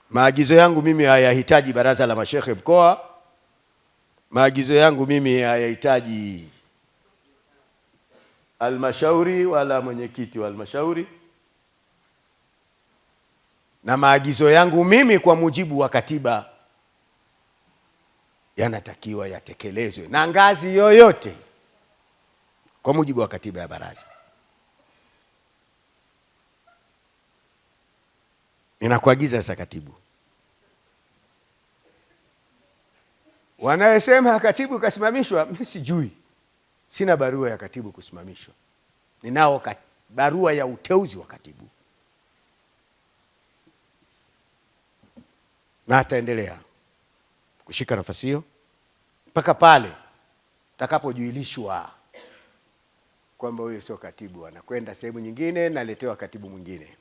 Maagizo yangu mimi hayahitaji baraza la mashehe mkoa. Maagizo yangu mimi hayahitaji halmashauri wala mwenyekiti wa halmashauri. Na maagizo yangu mimi kwa mujibu wa katiba yanatakiwa yatekelezwe na ngazi yoyote kwa mujibu wa katiba ya baraza. Ninakuagiza sasa katibu. Wanayesema katibu kasimamishwa, mimi sijui. Sina barua ya katibu kusimamishwa. Ninao barua ya uteuzi wa katibu. Na ataendelea kushika nafasi hiyo mpaka pale takapojuilishwa kwamba huyo sio katibu, anakwenda sehemu nyingine na letewa katibu mwingine.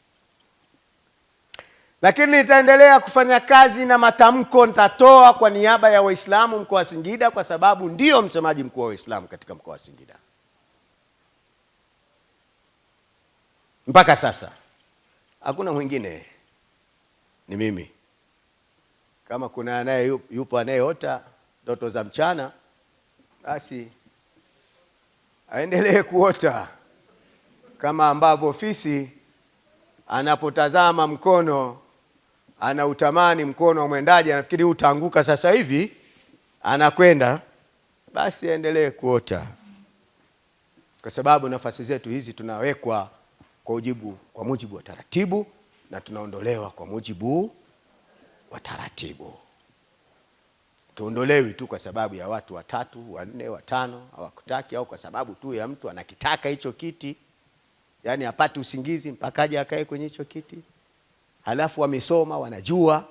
Lakini nitaendelea kufanya kazi na matamko nitatoa kwa niaba ya Waislamu mkoa wa Singida, kwa sababu ndio msemaji mkuu wa Waislamu katika mkoa wa Singida. Mpaka sasa hakuna mwingine, ni mimi. Kama kuna anaye yupo anayeota ndoto za mchana, basi aendelee kuota, kama ambavyo fisi anapotazama mkono anautamani mkono wa mwendaji, anafikiri utaanguka sasa hivi, anakwenda, basi aendelee kuota, kwa sababu nafasi zetu hizi tunawekwa kwa mujibu wa taratibu na tunaondolewa kwa mujibu wa taratibu. Tuondolewi tu kwa sababu ya watu watatu, wanne, watano hawakutaki, au kwa sababu tu ya mtu anakitaka hicho kiti, yani apate usingizi mpaka aje akae kwenye hicho kiti. Halafu wamesoma, wanajua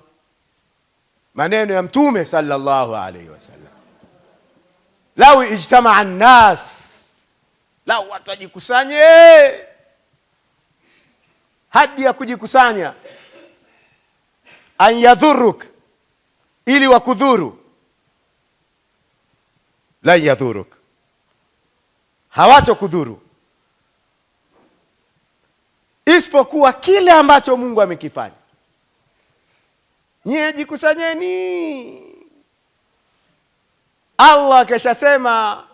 maneno ya Mtume sallallahu alaihi wasallam, lau ijtamaa an-nas, lau watu wajikusanye, hadi ya kujikusanya, an yadhuruk, ili wakudhuru, la yadhuruk, hawatokudhuru isipokuwa kile ambacho Mungu amekifanya. Nyie jikusanyeni. Allah keshasema,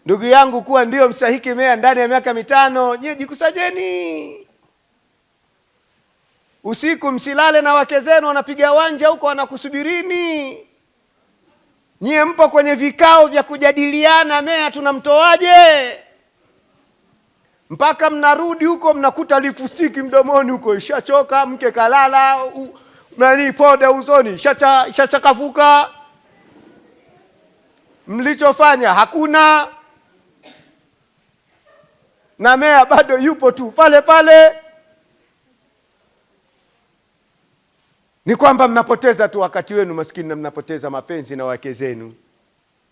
ndugu yangu, kuwa ndio mstahiki mea ndani ya miaka 5. Nyie jikusanyeni. Usiku msilale na wake zenu wanapiga wanja huko wanakusubirini. Nyie mpo kwenye vikao vya kujadiliana mea tunamtoaje, mpaka mnarudi huko mnakuta lipstiki mdomoni huko ishachoka, mke kalala, poda usoni ishachakafuka, mlichofanya hakuna, na mea bado yupo tu pale pale. Ni kwamba mnapoteza tu wakati wenu maskini, na mnapoteza mapenzi na wake zenu.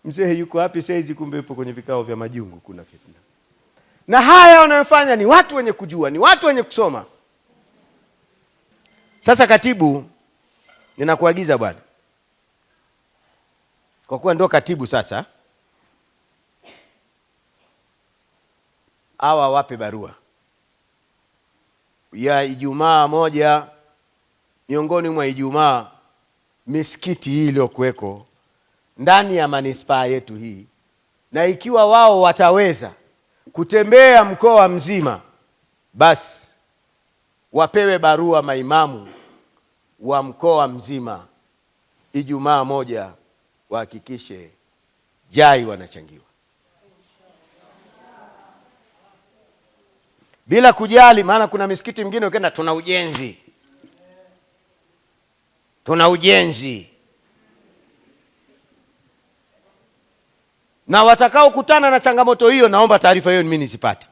Mzee yuko wapi saizi? Kumbe yupo kwenye vikao vya majungu, kuna fitna. Na haya wanayofanya ni watu wenye kujua, ni watu wenye kusoma. Sasa katibu, ninakuagiza bwana, kwa kuwa ndo katibu sasa, hawa wape barua ya Ijumaa moja miongoni mwa Ijumaa misikiti hii iliyokuweko ndani ya manispaa yetu hii, na ikiwa wao wataweza kutembea mkoa mzima, basi wapewe barua maimamu wa mkoa mzima, Ijumaa moja wahakikishe jai wanachangiwa, bila kujali. Maana kuna misikiti mingine ukienda, tuna ujenzi, na watakao kutana na changamoto hiyo, naomba taarifa hiyo mimi nisipate.